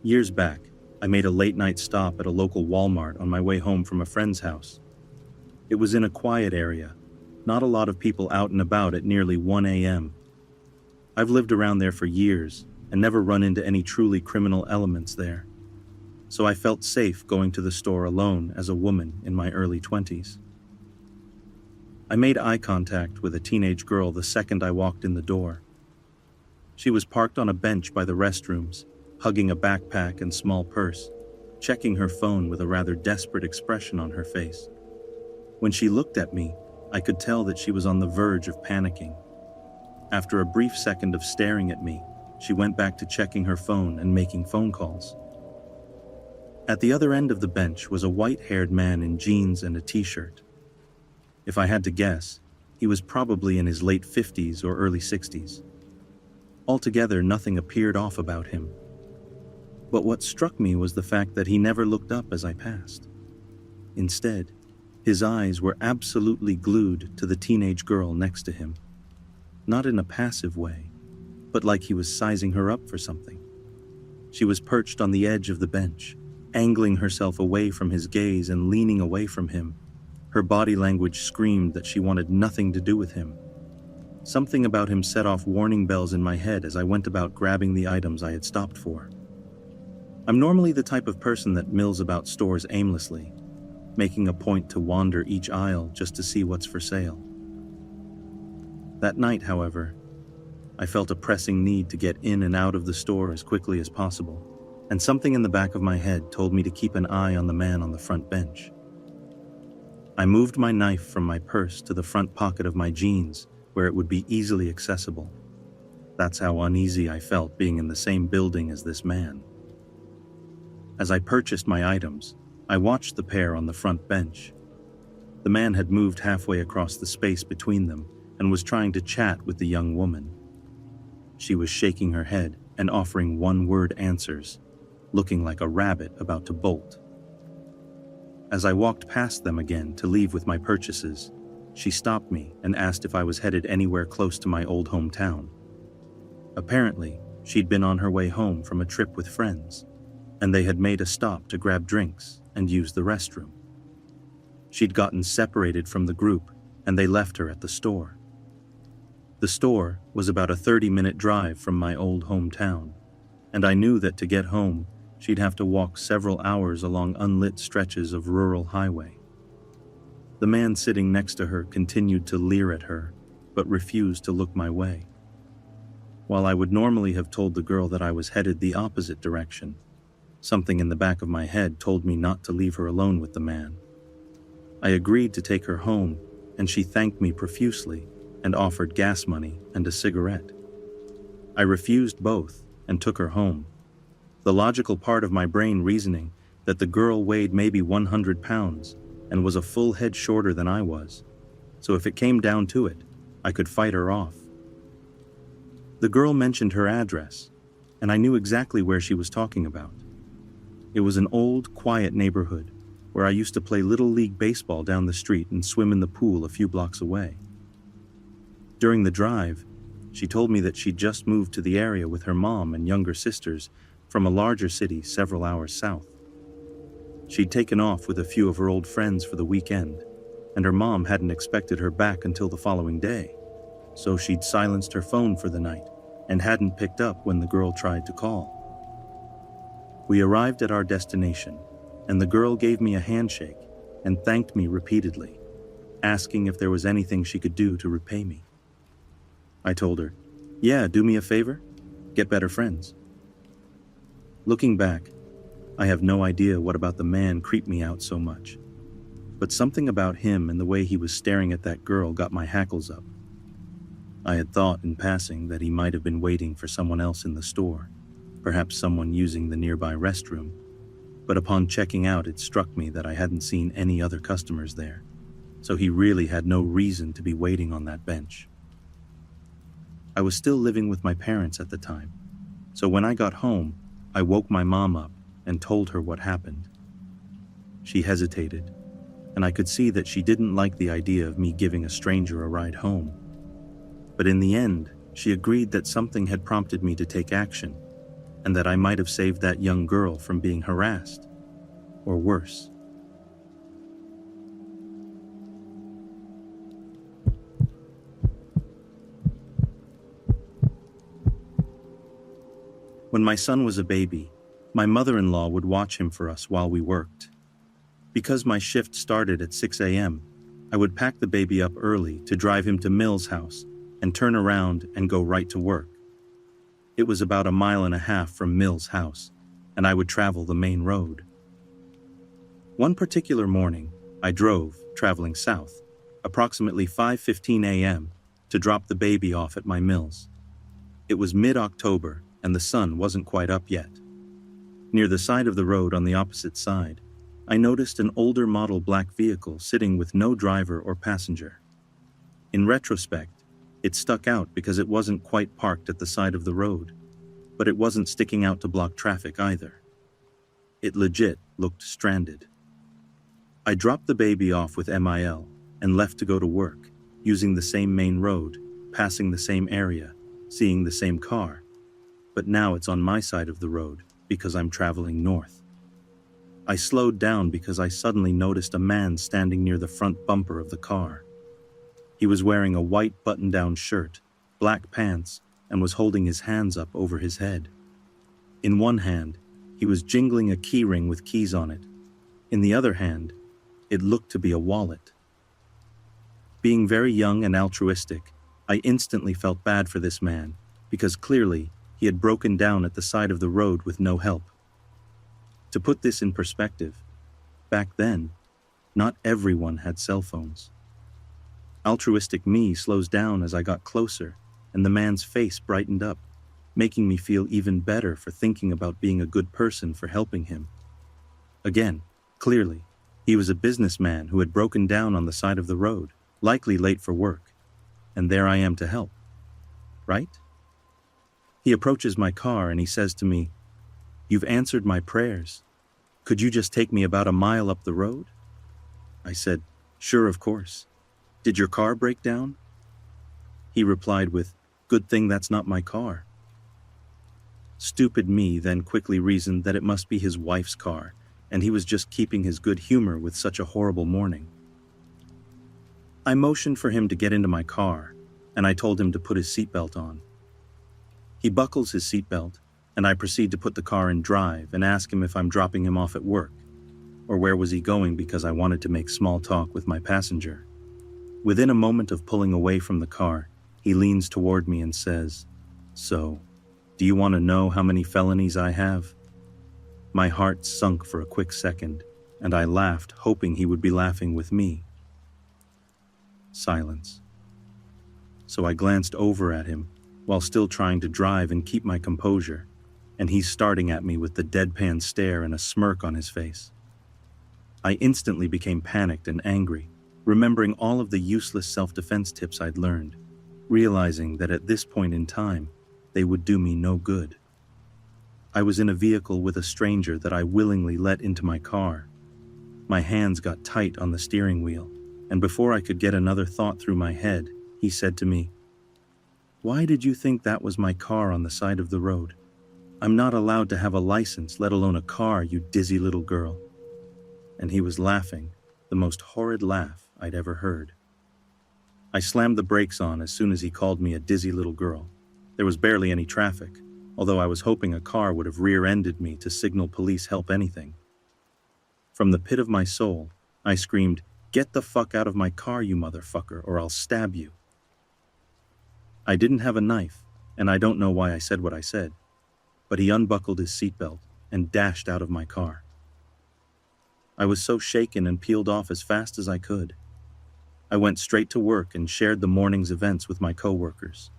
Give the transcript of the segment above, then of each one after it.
Years back, I made a late-night stop at a local Walmart on my way home from a friend's house. It was in a quiet area, not a lot of people out and about at nearly 1 a.m. I've lived around there for years and never run into any truly criminal elements there, so I felt safe going to the store alone as a woman in my early 20s. I made eye contact with a teenage girl the second I walked in the door. She was parked on a bench by the restrooms, hugging a backpack and small purse, checking her phone with a rather desperate expression on her face. When she looked at me, I could tell that she was on the verge of panicking. After a brief second of staring at me, she went back to checking her phone and making phone calls. At the other end of the bench was a white-haired man in jeans and a t-shirt. If I had to guess, he was probably in his late 50s or early 60s. Altogether, nothing appeared off about him. But what struck me was the fact that he never looked up as I passed. Instead, his eyes were absolutely glued to the teenage girl next to him. Not in a passive way, but like he was sizing her up for something. She was perched on the edge of the bench, angling herself away from his gaze and leaning away from him. Her body language screamed that she wanted nothing to do with him. Something about him set off warning bells in my head as I went about grabbing the items I had stopped for. I'm normally the type of person that mills about stores aimlessly, making a point to wander each aisle just to see what's for sale. That night, however, I felt a pressing need to get in and out of the store as quickly as possible, and something in the back of my head told me to keep an eye on the man on the front bench. I moved my knife from my purse to the front pocket of my jeans, where it would be easily accessible. That's how uneasy I felt being in the same building as this man. As I purchased my items, I watched the pair on the front bench. The man had moved halfway across the space between them and was trying to chat with the young woman. She was shaking her head and offering one-word answers, looking like a rabbit about to bolt. As I walked past them again to leave with my purchases, she stopped me and asked if I was headed anywhere close to my old hometown. Apparently, she'd been on her way home from a trip with friends, and they had made a stop to grab drinks and use the restroom. She'd gotten separated from the group, and they left her at the store. The store was about a 30-minute drive from my old hometown, and I knew that to get home, she'd have to walk several hours along unlit stretches of rural highway. The man sitting next to her continued to leer at her, but refused to look my way. While I would normally have told the girl that I was headed the opposite direction, something in the back of my head told me not to leave her alone with the man. I agreed to take her home, and she thanked me profusely and offered gas money and a cigarette. I refused both and took her home, the logical part of my brain reasoning that the girl weighed maybe 100 pounds and was a full head shorter than I was, so if it came down to it, I could fight her off. The girl mentioned her address, and I knew exactly where she was talking about. It was an old, quiet neighborhood where I used to play Little League baseball down the street and swim in the pool a few blocks away. During the drive, she told me that she'd just moved to the area with her mom and younger sisters from a larger city several hours south. She'd taken off with a few of her old friends for the weekend, and her mom hadn't expected her back until the following day, so she'd silenced her phone for the night and hadn't picked up when the girl tried to call. We arrived at our destination, and the girl gave me a handshake and thanked me repeatedly, asking if there was anything she could do to repay me. I told her, "Yeah, do me a favor? Get better friends." Looking back, I have no idea what about the man creeped me out so much, but something about him and the way he was staring at that girl got my hackles up. I had thought in passing that he might have been waiting for someone else in the store, perhaps someone using the nearby restroom, but upon checking out it struck me that I hadn't seen any other customers there, so he really had no reason to be waiting on that bench. I was still living with my parents at the time, so when I got home, I woke my mom up and told her what happened. She hesitated, and I could see that she didn't like the idea of me giving a stranger a ride home. But in the end, she agreed that something had prompted me to take action, and that I might have saved that young girl from being harassed, or worse. When my son was a baby, my mother-in-law would watch him for us while we worked. Because my shift started at 6 a.m., I would pack the baby up early to drive him to Mill's house and turn around and go right to work. It was about 1.5 miles from Mill's house, and I would travel the main road. One particular morning, I drove, traveling south, approximately 5:15 a.m., to drop the baby off at my Mills. It was mid-October, and the sun wasn't quite up yet. Near the side of the road on the opposite side, I noticed an older model black vehicle sitting with no driver or passenger. In retrospect, it stuck out because it wasn't quite parked at the side of the road, but it wasn't sticking out to block traffic either. It legit looked stranded. I dropped the baby off with MIL and left to go to work, using the same main road, passing the same area, seeing the same car, but now it's on my side of the road because I'm traveling north. I slowed down because I suddenly noticed a man standing near the front bumper of the car. He was wearing a white button-down shirt, black pants, and was holding his hands up over his head. In one hand, he was jingling a key ring with keys on it. In the other hand, it looked to be a wallet. Being very young and altruistic, I instantly felt bad for this man, because clearly he had broken down at the side of the road with no help. To put this in perspective, back then, not everyone had cell phones. Altruistic me slows down as I got closer, and the man's face brightened up, making me feel even better for thinking about being a good person for helping him. Again, clearly, he was a businessman who had broken down on the side of the road, likely late for work, and there I am to help. Right? He approaches my car and he says to me, "You've answered my prayers. Could you just take me about 1 mile up the road?" I said, "Sure, of course. Did your car break down?" He replied with, "Good thing that's not my car." Stupid me then quickly reasoned that it must be his wife's car, and he was just keeping his good humor with such a horrible morning. I motioned for him to get into my car, and I told him to put his seatbelt on. He buckles his seatbelt, and I proceed to put the car in drive and ask him if I'm dropping him off at work, or where was he going because I wanted to make small talk with my passenger. Within a moment of pulling away from the car, he leans toward me and says, "So, do you want to know how many felonies I have?" My heart sunk for a quick second, and I laughed, hoping he would be laughing with me. Silence. So I glanced over at him, while still trying to drive and keep my composure, and he's starting at me with the deadpan stare and a smirk on his face. I instantly became panicked and angry, remembering all of the useless self-defense tips I'd learned, realizing that at this point in time, they would do me no good. I was in a vehicle with a stranger that I willingly let into my car. My hands got tight on the steering wheel, and before I could get another thought through my head, he said to me, "Why did you think that was my car on the side of the road? I'm not allowed to have a license, let alone a car, you dizzy little girl." And he was laughing, the most horrid laugh I'd ever heard. I slammed the brakes on as soon as he called me a dizzy little girl. There was barely any traffic, although I was hoping a car would have rear-ended me to signal police help anything. From the pit of my soul, I screamed, "Get the fuck out of my car, you motherfucker, or I'll stab you." I didn't have a knife, and I don't know why I said what I said, but he unbuckled his seatbelt and dashed out of my car. I was so shaken and peeled off as fast as I could. I went straight to work and shared the morning's events with my coworkers.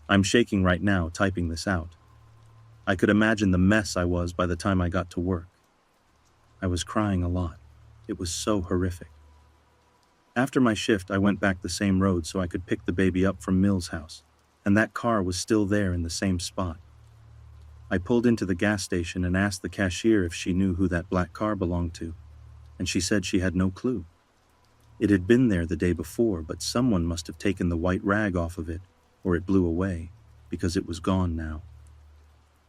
I'm shaking right now typing this out. I could imagine the mess I was by the time I got to work. I was crying a lot. It was so horrific. After my shift, I went back the same road so I could pick the baby up from Mill's house, and that car was still there in the same spot. I pulled into the gas station and asked the cashier if she knew who that black car belonged to, and she said she had no clue. It had been there the day before, but someone must have taken the white rag off of it, or it blew away, because it was gone now.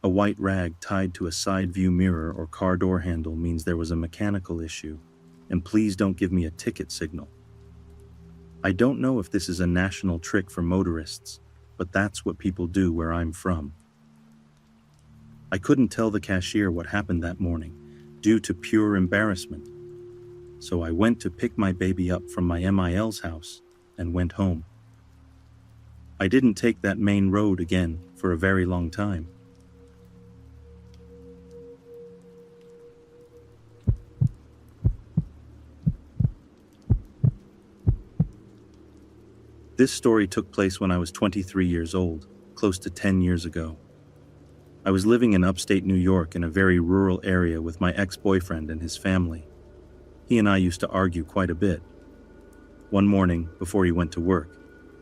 A white rag tied to a side view mirror or car door handle means there was a mechanical issue, and please don't give me a ticket signal. I don't know if this is a national trick for motorists, but that's what people do where I'm from. I couldn't tell the cashier what happened that morning, due to pure embarrassment. So I went to pick my baby up from my MIL's house and went home. I didn't take that main road again for a very long time. This story took place when I was 23 years old, close to 10 years ago. I was living in upstate New York in a very rural area with my ex-boyfriend and his family. He and I used to argue quite a bit. One morning, before he went to work,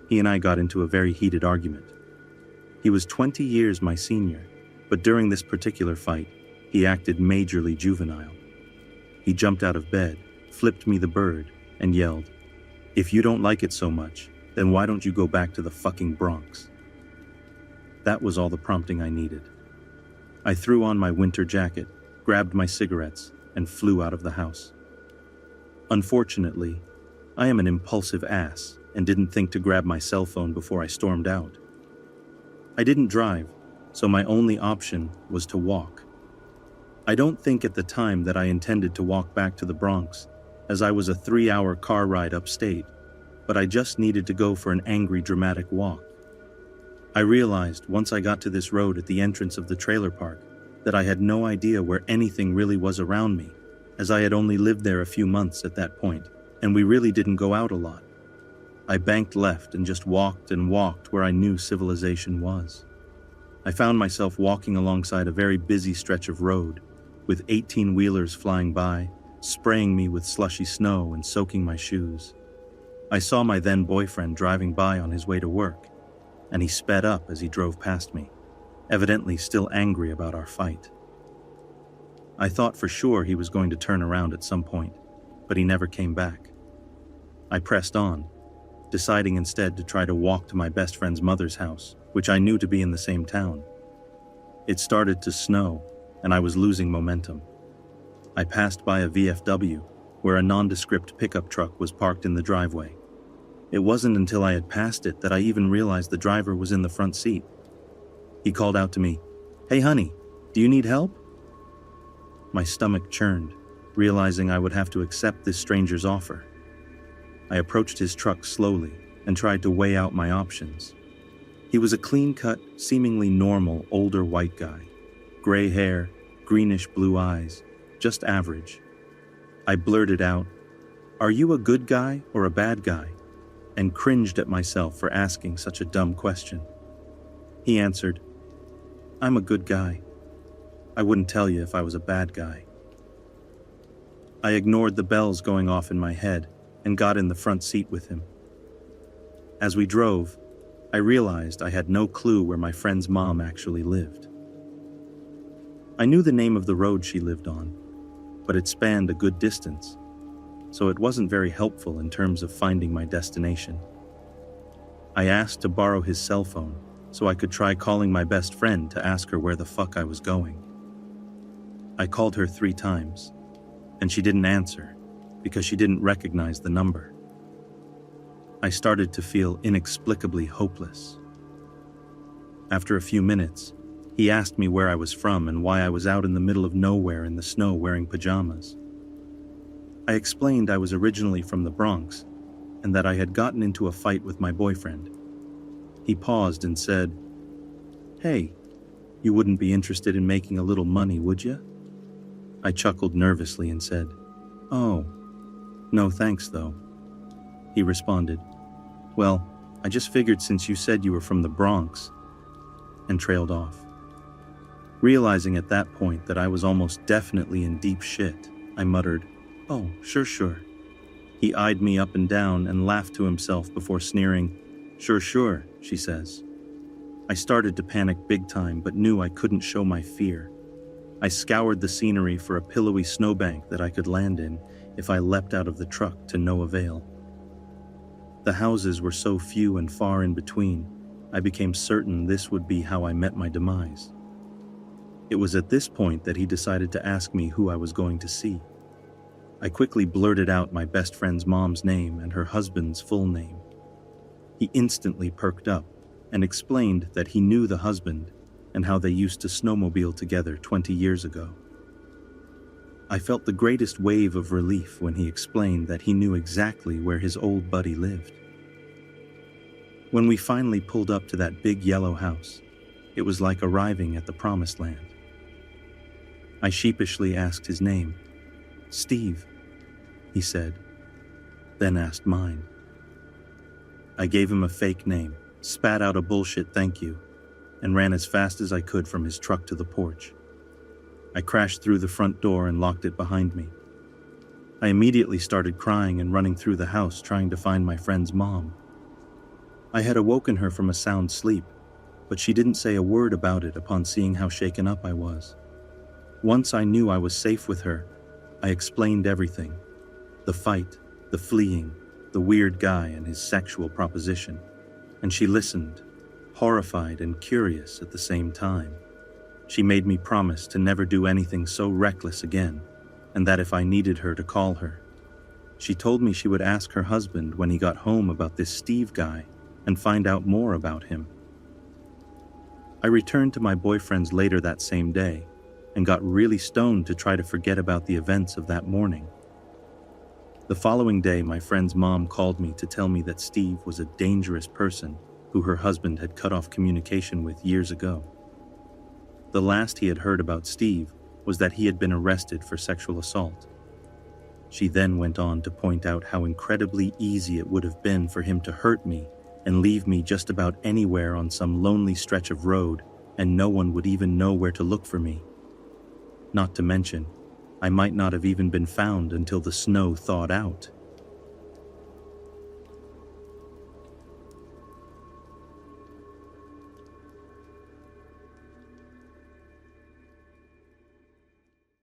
he and I got into a very heated argument. He was 20 years my senior, but during this particular fight, he acted majorly juvenile. He jumped out of bed, flipped me the bird, and yelled, "If you don't like it so much, then why don't you go back to the fucking Bronx?" That was all the prompting I needed. I threw on my winter jacket, grabbed my cigarettes, and flew out of the house. Unfortunately, I am an impulsive ass and didn't think to grab my cell phone before I stormed out. I didn't drive, so my only option was to walk. I don't think at the time that I intended to walk back to the Bronx, as I was a 3-hour car ride upstate, but I just needed to go for an angry, dramatic walk. I realized once I got to this road at the entrance of the trailer park that I had no idea where anything really was around me, as I had only lived there a few months at that point, and we really didn't go out a lot. I banked left and just walked and walked where I knew civilization was. I found myself walking alongside a very busy stretch of road, with 18-wheelers flying by, spraying me with slushy snow and soaking my shoes. I saw my then boyfriend driving by on his way to work, and he sped up as he drove past me, evidently still angry about our fight. I thought for sure he was going to turn around at some point, but he never came back. I pressed on, deciding instead to try to walk to my best friend's mother's house, which I knew to be in the same town. It started to snow, and I was losing momentum. I passed by a VFW, where a nondescript pickup truck was parked in the driveway. It wasn't until I had passed it that I even realized the driver was in the front seat. He called out to me, "Hey honey, do you need help?" My stomach churned, realizing I would have to accept this stranger's offer. I approached his truck slowly and tried to weigh out my options. He was a clean-cut, seemingly normal, older white guy. Gray hair, greenish-blue eyes, just average. I blurted out, "Are you a good guy or a bad guy?" and cringed at myself for asking such a dumb question. He answered, "I'm a good guy. I wouldn't tell you if I was a bad guy." I ignored the bells going off in my head and got in the front seat with him. As we drove, I realized I had no clue where my friend's mom actually lived. I knew the name of the road she lived on, but it spanned a good distance, so it wasn't very helpful in terms of finding my destination. I asked to borrow his cell phone so I could try calling my best friend to ask her where the fuck I was going. I called her 3 times, and she didn't answer because she didn't recognize the number. I started to feel inexplicably hopeless. After a few minutes, he asked me where I was from and why I was out in the middle of nowhere in the snow wearing pajamas. I explained I was originally from the Bronx and that I had gotten into a fight with my boyfriend. He paused and said, "Hey, you wouldn't be interested in making a little money, would you?" I chuckled nervously and said, "Oh, no thanks though." He responded, "Well, I just figured since you said you were from the Bronx," and trailed off. Realizing at that point that I was almost definitely in deep shit, I muttered, "Oh, sure." He eyed me up and down and laughed to himself before sneering, Sure, she says." I started to panic big time, but knew I couldn't show my fear. I scoured the scenery for a pillowy snowbank that I could land in if I leapt out of the truck to no avail. The houses were so few and far in between, I became certain this would be how I met my demise. It was at this point that he decided to ask me who I was going to see. I quickly blurted out my best friend's mom's name and her husband's full name. He instantly perked up and explained that he knew the husband and how they used to snowmobile together 20 years ago. I felt the greatest wave of relief when he explained that he knew exactly where his old buddy lived. When we finally pulled up to that big yellow house, it was like arriving at the promised land. I sheepishly asked his name. "Steve," he said, then asked mine. I gave him a fake name, spat out a bullshit thank you, and ran as fast as I could from his truck to the porch. I crashed through the front door and locked it behind me. I immediately started crying and running through the house trying to find my friend's mom. I had awoken her from a sound sleep, but she didn't say a word about it upon seeing how shaken up I was. Once I knew I was safe with her, I explained everything. The fight, the fleeing, the weird guy and his sexual proposition. And she listened, horrified and curious at the same time. She made me promise to never do anything so reckless again, and that if I needed her to call her. She told me she would ask her husband when he got home about this Steve guy and find out more about him. I returned to my boyfriend's later that same day and got really stoned to try to forget about the events of that morning. The following day, my friend's mom called me to tell me that Steve was a dangerous person who her husband had cut off communication with years ago. The last he had heard about Steve was that he had been arrested for sexual assault. She then went on to point out how incredibly easy it would have been for him to hurt me and leave me just about anywhere on some lonely stretch of road, and no one would even know where to look for me. Not to mention, I might not have even been found until the snow thawed out.